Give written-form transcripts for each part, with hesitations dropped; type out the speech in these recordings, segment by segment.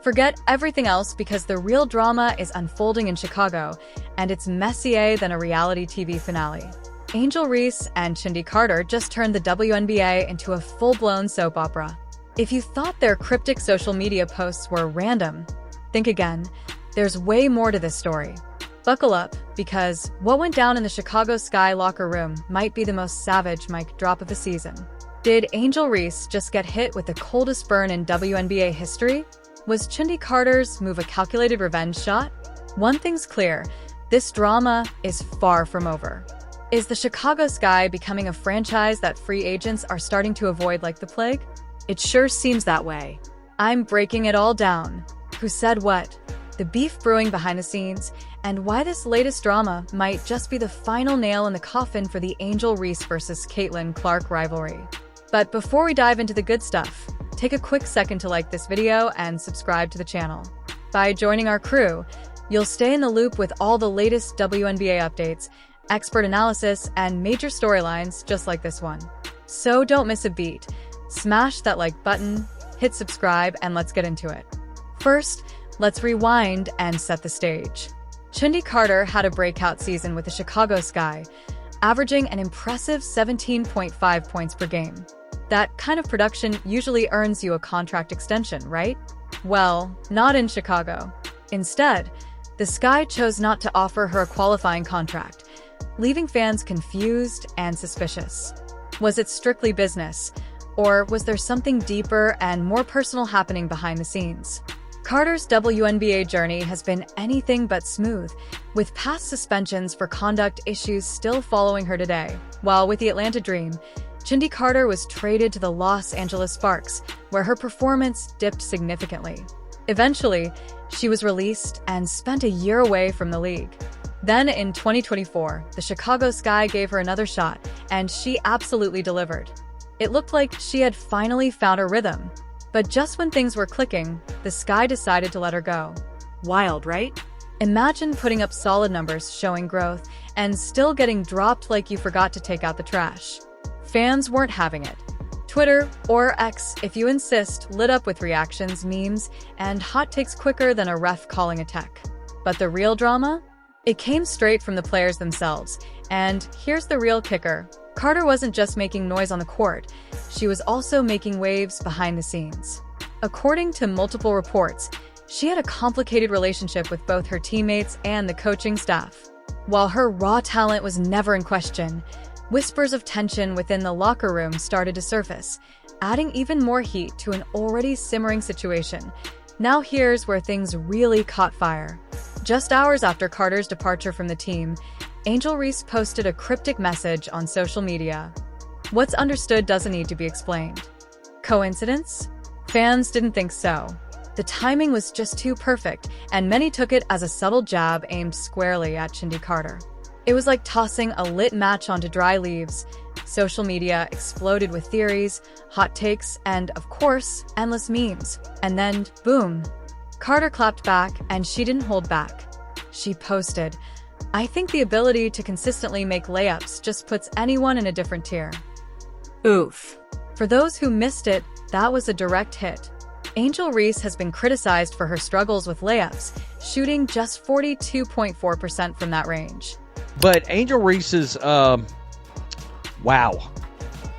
Forget everything else because the real drama is unfolding in Chicago, and it's messier than a reality TV finale. Angel Reese and Chennedy Carter just turned the WNBA into a full-blown soap opera. If you thought their cryptic social media posts were random, think again. There's way more to this story. Buckle up, because what went down in the Chicago Sky locker room might be the most savage mic drop of the season. Did Angel Reese just get hit with the coldest burn in WNBA history? Was Chennedy Carter's move a calculated revenge shot? One thing's clear, this drama is far from over. Is the Chicago Sky becoming a franchise that free agents are starting to avoid like the plague? It sure seems that way. I'm breaking it all down. Who said what? The beef brewing behind the scenes, and why this latest drama might just be the final nail in the coffin for the Angel Reese versus Caitlin Clark rivalry. But before we dive into the good stuff, take a quick second to like this video and subscribe to the channel. By joining our crew, you'll stay in the loop with all the latest WNBA updates, expert analysis, and major storylines just like this one. So don't miss a beat. Smash that like button, hit subscribe, and let's get into it. First, let's rewind and set the stage. Chennedy Carter had a breakout season with the Chicago Sky, averaging an impressive 17.5 points per game. That kind of production usually earns you a contract extension, right? Well, not in Chicago. Instead, the Sky chose not to offer her a qualifying contract, leaving fans confused and suspicious. Was it strictly business? Or was there something deeper and more personal happening behind the scenes? Carter's WNBA journey has been anything but smooth, with past suspensions for conduct issues still following her today. While with the Atlanta Dream, Chennedy Carter was traded to the Los Angeles Sparks, where her performance dipped significantly. Eventually, she was released and spent a year away from the league. Then in 2024, the Chicago Sky gave her another shot, and she absolutely delivered. It looked like she had finally found her rhythm. But just when things were clicking, the Sky decided to let her go. Wild, right? Imagine putting up solid numbers showing growth and still getting dropped like you forgot to take out the trash. Fans weren't having it. Twitter, or X if you insist, lit up with reactions, memes, and hot takes quicker than a ref calling a tech. But the real drama? It came straight from the players themselves. And here's the real kicker. Carter wasn't just making noise on the court, she was also making waves behind the scenes. According to multiple reports, she had a complicated relationship with both her teammates and the coaching staff. While her raw talent was never in question, whispers of tension within the locker room started to surface, adding even more heat to an already simmering situation. Now here's where things really caught fire. Just hours after Carter's departure from the team, Angel Reese posted a cryptic message on social media. What's understood doesn't need to be explained. Coincidence? Fans didn't think so. The timing was just too perfect, and many took it as a subtle jab aimed squarely at Chennedy Carter. It was like tossing a lit match onto dry leaves. Social media exploded with theories, hot takes, and, of course, endless memes. And then, boom! Carter clapped back, and she didn't hold back. She posted, "I think the ability to consistently make layups just puts anyone in a different tier." Oof. For those who missed it, that was a direct hit. Angel Reese has been criticized for her struggles with layups, shooting just 42.4% from that range. But Angel Reese's, wow.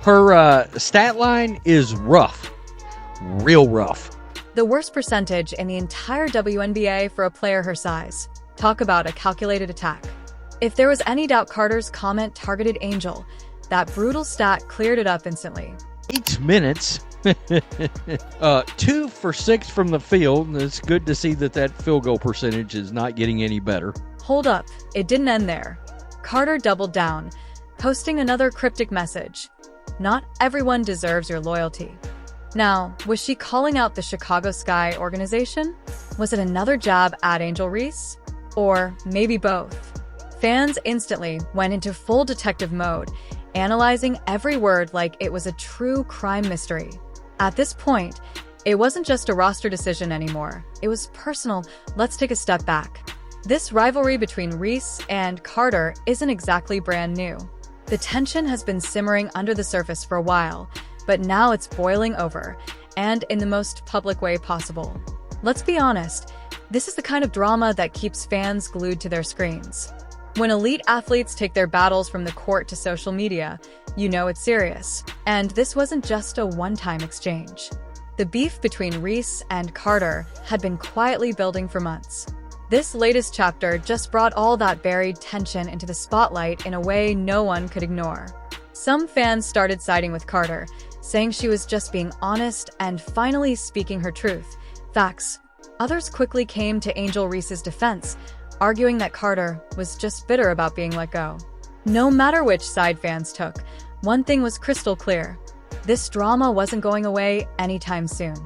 Her stat line is rough. Real rough. The worst percentage in the entire WNBA for a player her size. Talk about a calculated attack. If there was any doubt Carter's comment targeted Angel, that brutal stat cleared it up instantly. 8 minutes. 2 for 6 from the field. It's good to see that field goal percentage is not getting any better. Hold up, it didn't end there. Carter doubled down, posting another cryptic message. Not everyone deserves your loyalty. Now, was she calling out the Chicago Sky organization? Was it another jab at Angel Reese? Or maybe both? Fans instantly went into full detective mode, analyzing every word like it was a true crime mystery. At this point, it wasn't just a roster decision anymore. It was personal. Let's take a step back. This rivalry between Reese and Carter isn't exactly brand new. The tension has been simmering under the surface for a while, but now it's boiling over, and in the most public way possible. Let's be honest, this is the kind of drama that keeps fans glued to their screens. When elite athletes take their battles from the court to social media, you know it's serious. And this wasn't just a one-time exchange. The beef between Reese and Carter had been quietly building for months. This latest chapter just brought all that buried tension into the spotlight in a way no one could ignore. Some fans started siding with Carter, saying she was just being honest and finally speaking her truth. Facts. Others quickly came to Angel Reese's defense, arguing that Carter was just bitter about being let go. No matter which side fans took, one thing was crystal clear. This drama wasn't going away anytime soon.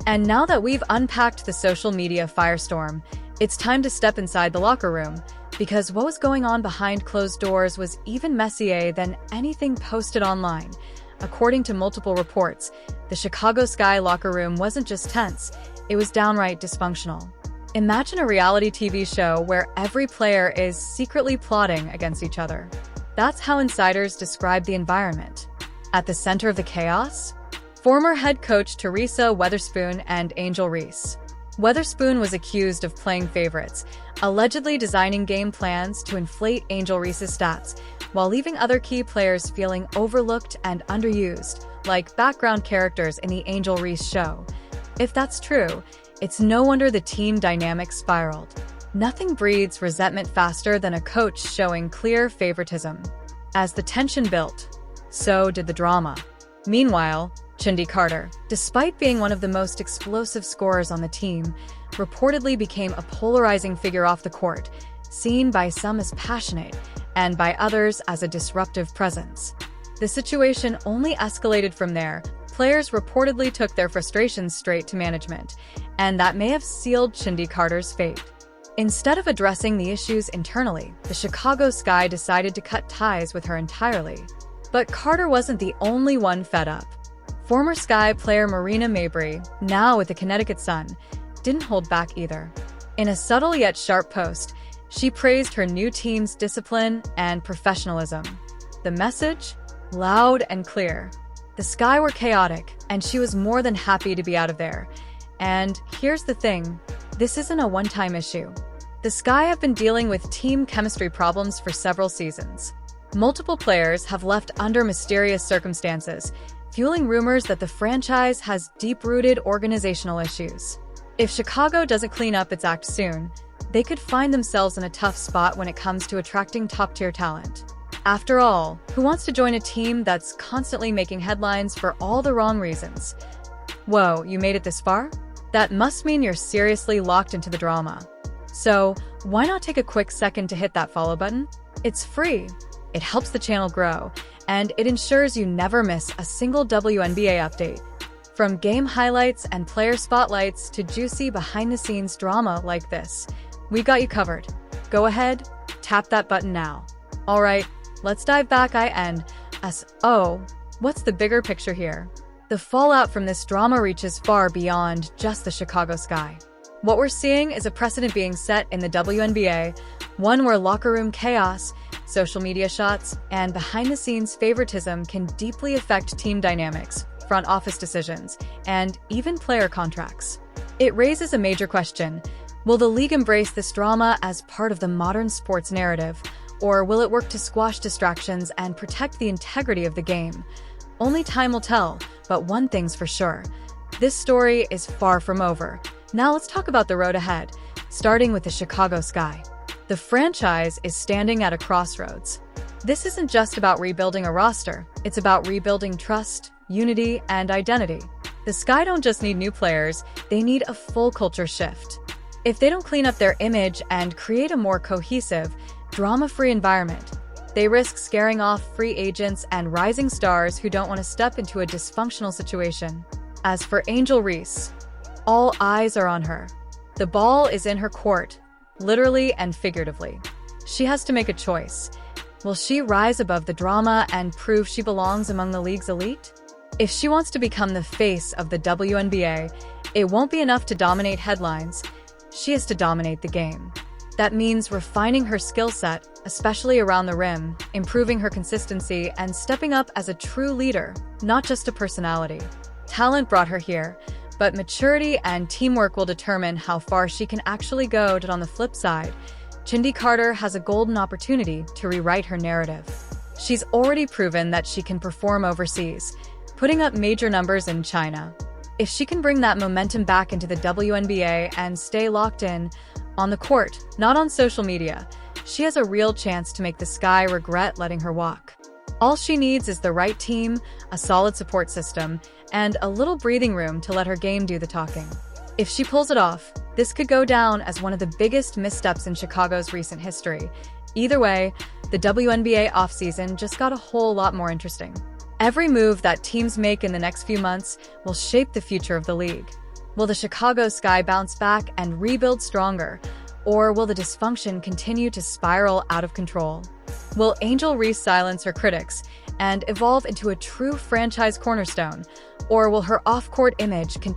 And now that we've unpacked the social media firestorm, it's time to step inside the locker room, because what was going on behind closed doors was even messier than anything posted online. According to multiple reports, the Chicago Sky locker room wasn't just tense, it was downright dysfunctional. Imagine a reality TV show where every player is secretly plotting against each other. That's how insiders describe the environment. At the center of the chaos? Former head coach Teresa Weatherspoon and Angel Reese. Weatherspoon was accused of playing favorites, allegedly designing game plans to inflate Angel Reese's stats, while leaving other key players feeling overlooked and underused, like background characters in the Angel Reese show. If that's true, it's no wonder the team dynamic spiraled. Nothing breeds resentment faster than a coach showing clear favoritism. As the tension built, so did the drama. Meanwhile, Chennedy Carter, despite being one of the most explosive scorers on the team, reportedly became a polarizing figure off the court, seen by some as passionate and by others as a disruptive presence. The situation only escalated from there. Players reportedly took their frustrations straight to management, and that may have sealed Chennedy Carter's fate. Instead of addressing the issues internally, the Chicago Sky decided to cut ties with her entirely. But Carter wasn't the only one fed up. Former Sky player Marina Mabrey, now with the Connecticut Sun, didn't hold back either. In a subtle yet sharp post, she praised her new team's discipline and professionalism. The message? Loud and clear. The Sky were chaotic, and she was more than happy to be out of there. And here's the thing, this isn't a one-time issue. The Sky have been dealing with team chemistry problems for several seasons. Multiple players have left under mysterious circumstances, fueling rumors that the franchise has deep-rooted organizational issues. If Chicago doesn't clean up its act soon, they could find themselves in a tough spot when it comes to attracting top-tier talent. After all, who wants to join a team that's constantly making headlines for all the wrong reasons? Whoa, you made it this far? That must mean you're seriously locked into the drama. So, why not take a quick second to hit that follow button? It's free. It helps the channel grow, and it ensures you never miss a single WNBA update. From game highlights and player spotlights to juicy behind-the-scenes drama like this, we got you covered. Go ahead, tap that button now. Alright, let's dive back what's the bigger picture here? The fallout from this drama reaches far beyond just the Chicago Sky. What we're seeing is a precedent being set in the WNBA, one where locker room chaos, social media shots, and behind-the-scenes favoritism can deeply affect team dynamics, front office decisions, and even player contracts. It raises a major question. Will the league embrace this drama as part of the modern sports narrative, or will it work to squash distractions and protect the integrity of the game? Only time will tell, but one thing's for sure. This story is far from over. Now let's talk about the road ahead, starting with the Chicago Sky. The franchise is standing at a crossroads. This isn't just about rebuilding a roster, it's about rebuilding trust, unity, and identity. The Sky don't just need new players, they need a full culture shift. If they don't clean up their image and create a more cohesive, drama-free environment, they risk scaring off free agents and rising stars who don't want to step into a dysfunctional situation. As for Angel Reese, all eyes are on her. The ball is in her court, literally and figuratively. She has to make a choice. Will she rise above the drama and prove she belongs among the league's elite? If she wants to become the face of the WNBA, it won't be enough to dominate headlines. She has to dominate the game. That means refining her skill set, especially around the rim, improving her consistency, and stepping up as a true leader, not just a personality. Talent brought her here, But maturity and teamwork will determine how far she can actually go. On the flip side, Chindi Carter has a golden opportunity to rewrite her narrative. She's already proven that she can perform overseas, putting up major numbers in China. If she can bring that momentum back into the WNBA and stay locked in, on the court, not on social media, she has a real chance to make the Sky regret letting her walk. All she needs is the right team, a solid support system, and a little breathing room to let her game do the talking. If she pulls it off, this could go down as one of the biggest missteps in Chicago's recent history. Either way, the WNBA offseason just got a whole lot more interesting. Every move that teams make in the next few months will shape the future of the league. Will the Chicago Sky bounce back and rebuild stronger, or will the dysfunction continue to spiral out of control? Will Angel Reese silence her critics and evolve into a true franchise cornerstone, or will her off-court image continue